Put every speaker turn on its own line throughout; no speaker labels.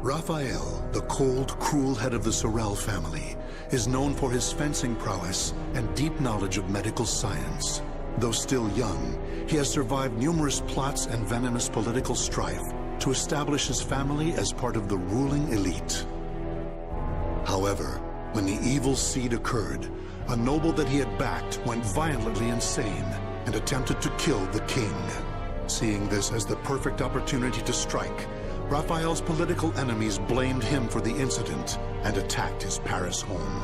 Raphael, the cold, cruel head of the Sorel family, is known for his fencing prowess and deep knowledge of medical science. Though still young, he has survived numerous plots and venomous political strife to establish his family as part of the ruling elite. However, when the evil seed occurred, a noble that he had backed went violently insane and attempted to kill the king. Seeing this as the perfect opportunity to strike, Raphael's political enemies blamed him for the incident and attacked his Paris home.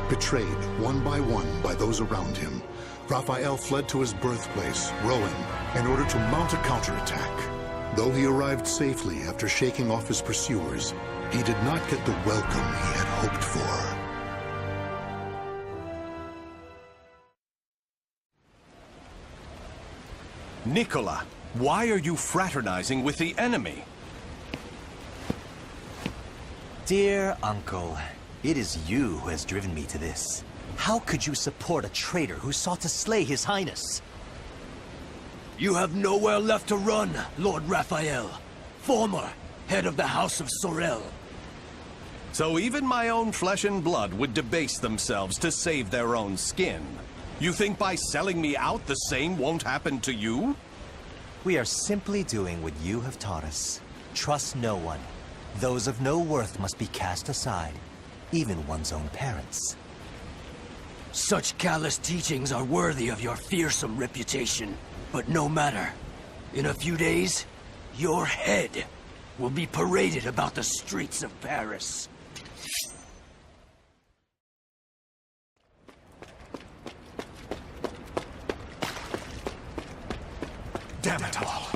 Betrayed one by those around him, Raphael fled to his birthplace, Rouen, in order to mount a counterattack. Though he arrived safely after shaking off his pursuers, he did not get the welcome he had hoped for.
Nicola, why are you fraternizing with the enemy?
Dear Uncle, it is you who has driven me to this. How could you support a traitor who sought to slay His Highness?
You have nowhere left to run, Lord Raphael, former head of the House of Sorel.
So even my own flesh and blood would debase themselves to save their own skin. You think by selling me out the same won't happen to you?
We are simply doing what you have taught us. Trust no one. Those of no worth must be cast aside, even one's own parents.
Such callous teachings are worthy of your fearsome reputation. But no matter. In a few days, your head will be paraded about the streets of Paris.
Damn it all.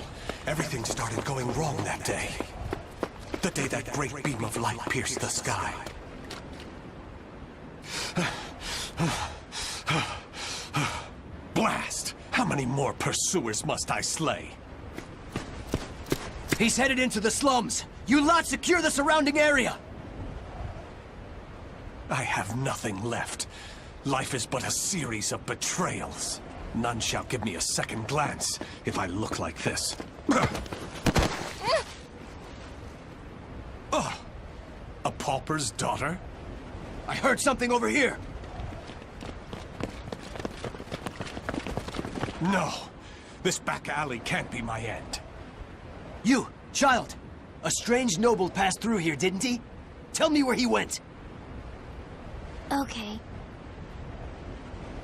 Everything started going wrong that day. The day that great beam of light pierced the sky. Blast! How many more pursuers must I slay?
He's headed into the slums. You lot secure the surrounding area.
I have nothing left. Life is but a series of betrayals. None shall give me a second glance if I look like this. A pauper's daughter?
I heard something over here.
No. This back alley can't be my end.
You, child. A strange noble passed through here, didn't he? Tell me where he went.
Okay.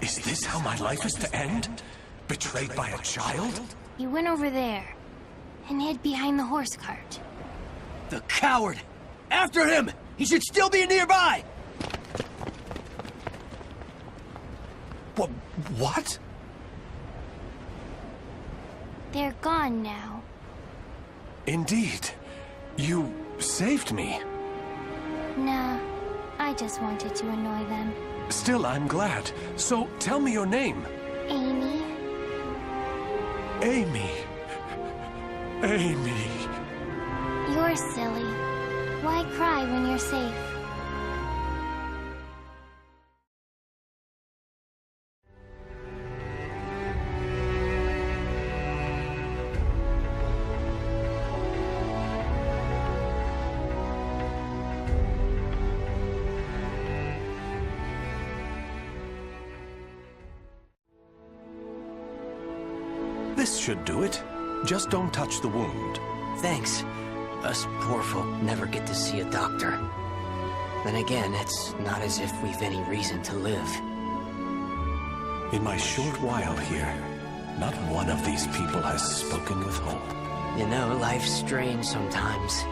Is this how my life is to end? Betrayed by a child?
He went over there and hid behind the horse cart.
The coward! After him! He should still be nearby!
What?
They're gone now.
Indeed. You saved me.
Nah, I just wanted to annoy them.
Still, I'm glad. So, tell me your name.
Amy?
Amy. Amy.
You're silly. Why cry when you're safe?
This should do it. Just don't touch the wound.
Thanks. Us poor folk never get to see a doctor. Then again, it's not as if we've any reason to live.
In my short while here, not one of these people has spoken with hope.
You know, life's strange sometimes.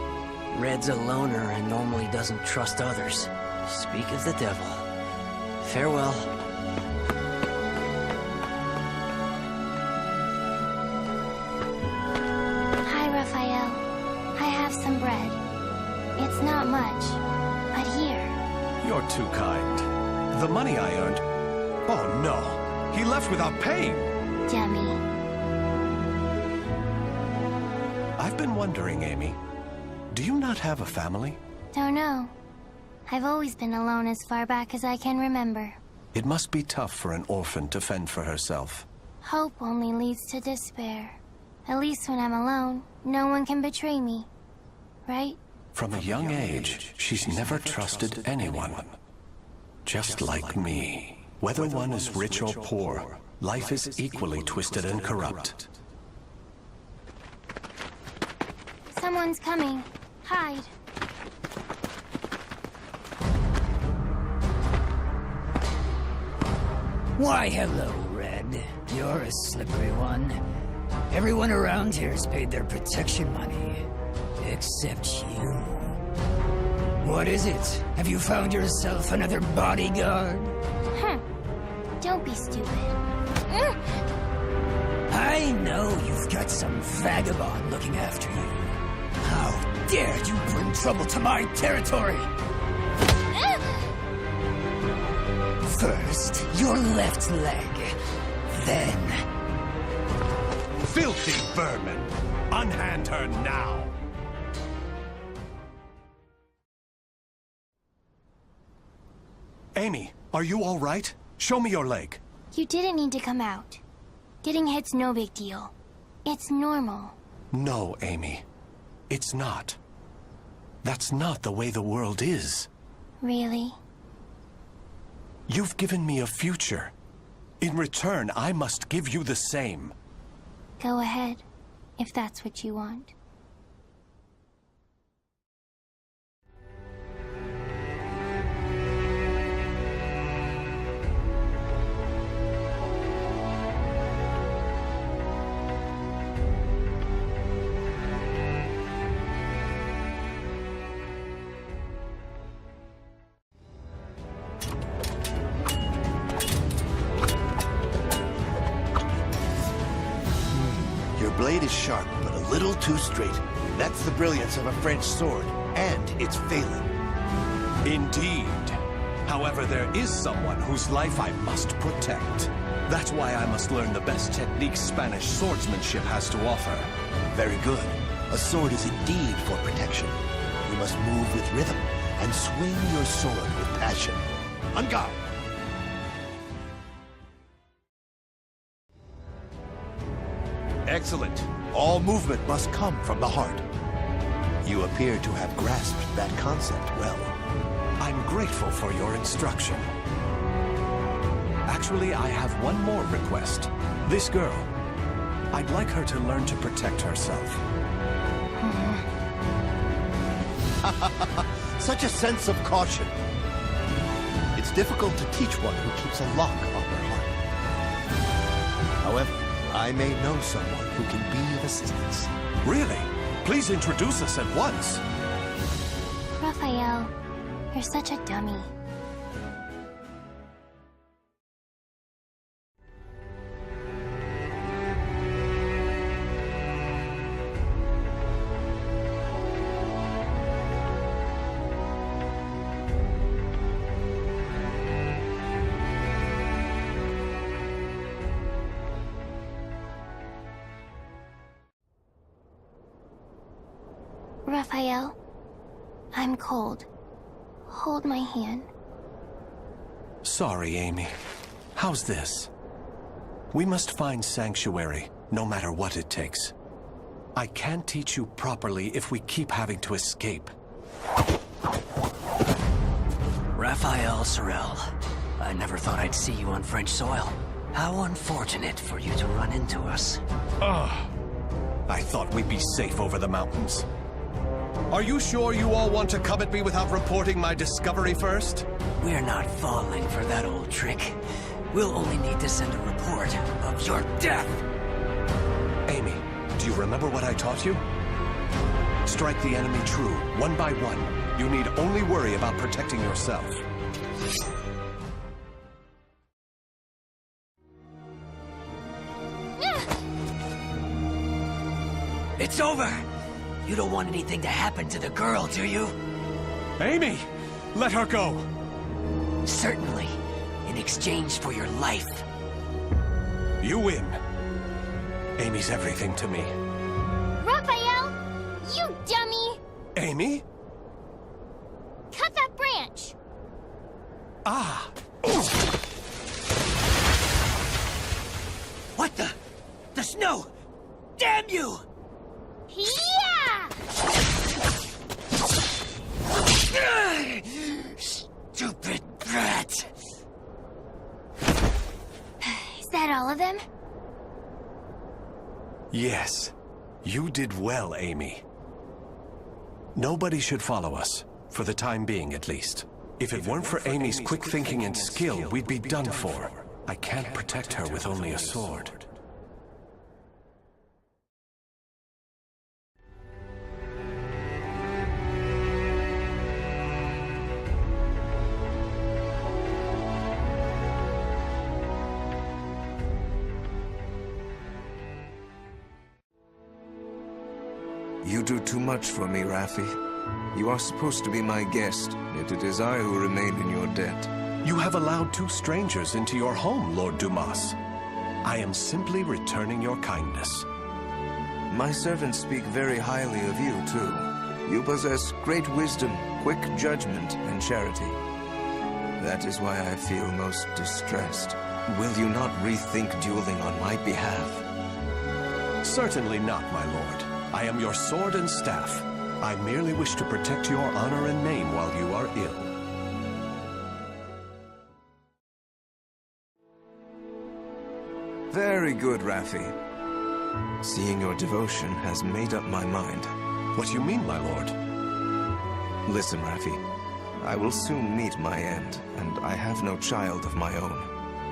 Red's a loner and normally doesn't trust others. Speak of the devil. Farewell.
Hi, Raphael. I have some bread. It's not much, but here.
You're too kind. The money I earned... Oh, no. He left without paying.
Dummy.
I've been wondering, Amy. Do you not have a family?
Don't know. I've always been alone as far back as I can remember.
It must be tough for an orphan to fend for herself.
Hope only leads to despair. At least when I'm alone, no one can betray me. Right?
From a young age, she's never trusted anyone. Just like me. Whether one is rich or poor, life is equally twisted and corrupt.
Someone's coming. Hide.
Why, hello, Red. You're a slippery one. Everyone around here's paid their protection money. Except you. What is it? Have you found yourself another bodyguard?
Don't be stupid.
I know you've got some vagabond looking after you. How dare you bring trouble to my territory? First, your left leg. Then...
Filthy vermin! Unhand her now!
Amy, are you all right? Show me your leg.
You didn't need to come out. Getting hit's no big deal. It's normal.
No, Amy. It's not. That's not the way the world is.
Really?
You've given me a future. In return, I must give you the same.
Go ahead, if that's what you want.
Your blade is sharp, but a little too straight. That's the brilliance of a French sword, and it's failing.
Indeed. However, there is someone whose life I must protect. That's why I must learn the best techniques Spanish swordsmanship has to offer.
Very good. A sword is indeed for protection. You must move with rhythm, and swing your sword with passion. On guard! Excellent. All movement must come from the heart. You appear to have grasped that concept well.
I'm grateful for your instruction. Actually, I have one more request. This girl. I'd like her to learn to protect herself.
Such a sense of caution. It's difficult to teach one who keeps a lock on their heart. However, I may know someone who can be of assistance.
Really? Please introduce us at once.
Raphael, you're such a dummy. Raphael, I'm cold. Hold my hand.
Sorry, Amy. How's this? We must find sanctuary, no matter what it takes. I can't teach you properly if we keep having to escape.
Raphael Sorel, I never thought I'd see you on French soil. How unfortunate for you to run into us.
I thought we'd be safe over the mountains. Are you sure you all want to come at me without reporting my discovery first?
We're not falling for that old trick. We'll only need to send a report of your death.
Amy, do you remember what I taught you? Strike the enemy true, one by one. You need only worry about protecting yourself.
It's over! You don't want anything to happen to the girl, do you?
Amy! Let her go!
Certainly. In exchange for your life.
You win. Amy's everything to me.
Raphael! You dummy!
Amy?
Cut that branch!
Ah!
What the? The snow! Damn you!
Yeah!
Yes, you did well, Amy. Nobody should follow us, for the time being at least. If it weren't for Amy's quick thinking and skill, we'd be done for. I can't protect her with only a sword.
You do too much for me, Raphi. You are supposed to be my guest, yet it is I who remain in your debt.
You have allowed 2 strangers into your home, Lord Dumas. I am simply returning your kindness.
My servants speak very highly of you, too. You possess great wisdom, quick judgment, and charity. That is why I feel most distressed. Will you not rethink dueling on my behalf?
Certainly not, my lord. I am your sword and staff. I merely wish to protect your honor and name while you are ill.
Very good, Raphi. Seeing your devotion has made up my mind.
What do you mean, my lord?
Listen, Raphi. I will soon meet my end, and I have no child of my own.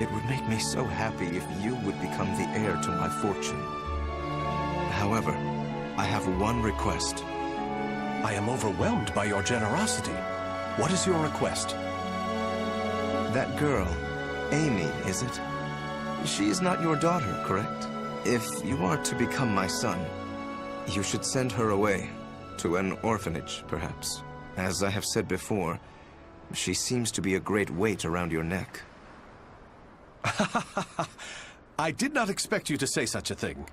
It would make me so happy if you would become the heir to my fortune. However, I have one request.
I am overwhelmed by your generosity. What is your request?
That girl, Amy, is it? She is not your daughter, correct? If you are to become my son, you should send her away, to an orphanage, perhaps. As I have said before, she seems to be a great weight around your neck.
I did not expect you to say such a thing.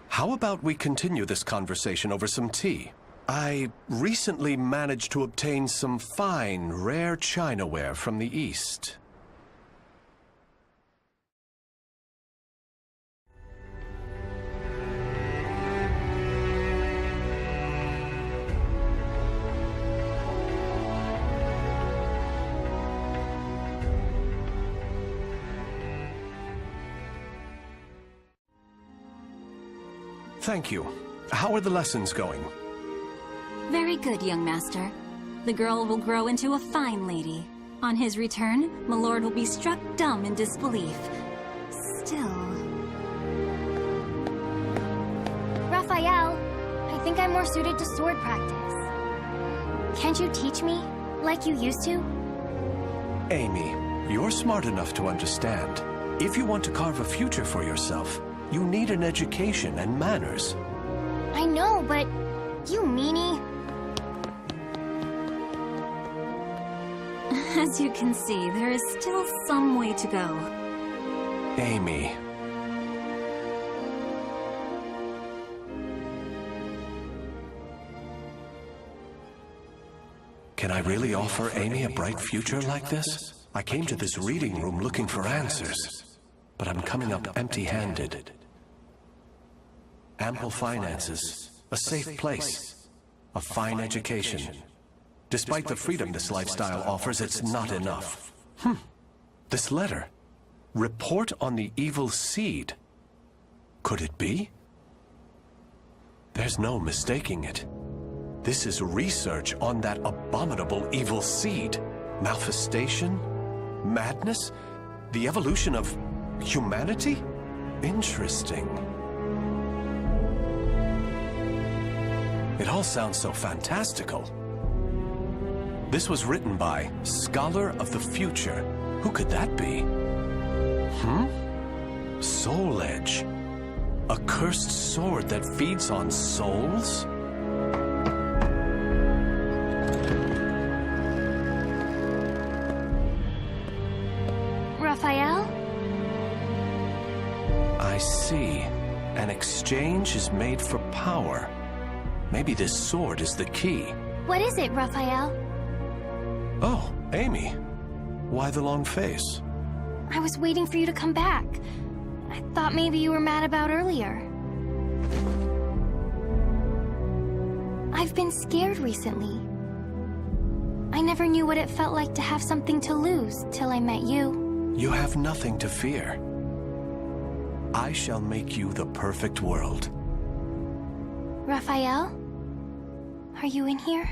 How about we continue this conversation over some tea? I recently managed to obtain some fine, rare chinaware from the East. Thank you. How are the lessons going?
Very good, young master. The girl will grow into a fine lady. On his return, my lord will be struck dumb in disbelief. Still...
Raphael, I think I'm more suited to sword practice. Can't you teach me, like you used to?
Amy, you're smart enough to understand. If you want to carve a future for yourself, you need an education and manners.
I know, but... you meanie.
As you can see, there is still some way to go.
Amy. Can I really offer Amy a bright future like this? I came to this reading room looking for answers, but I'm coming up empty-handed. Ample finances, a safe place, a fine education. Despite the freedom this lifestyle offers, it's not enough. This letter. Report on the evil seed. Could it be? There's no mistaking it. This is research on that abominable evil seed. Malfestation? Madness? The evolution of humanity? Interesting. It all sounds so fantastical. This was written by Scholar of the Future. Who could that be? Soul Edge. A cursed sword that feeds on souls?
Raphael?
I see. An exchange is made for power. Maybe this sword is the key.
What is it, Raphael?
Oh, Amy. Why the long face?
I was waiting for you to come back. I thought maybe you were mad about earlier. I've been scared recently. I never knew what it felt like to have something to lose till I met you.
You have nothing to fear. I shall make you the perfect world.
Raphael? Are you in here?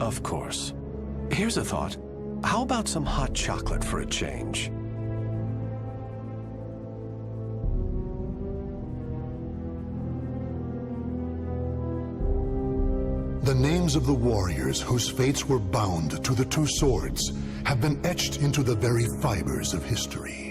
Of course. Here's a thought. How about some hot chocolate for a change?
The names of the warriors whose fates were bound to the two swords have been etched into the very fibers of history.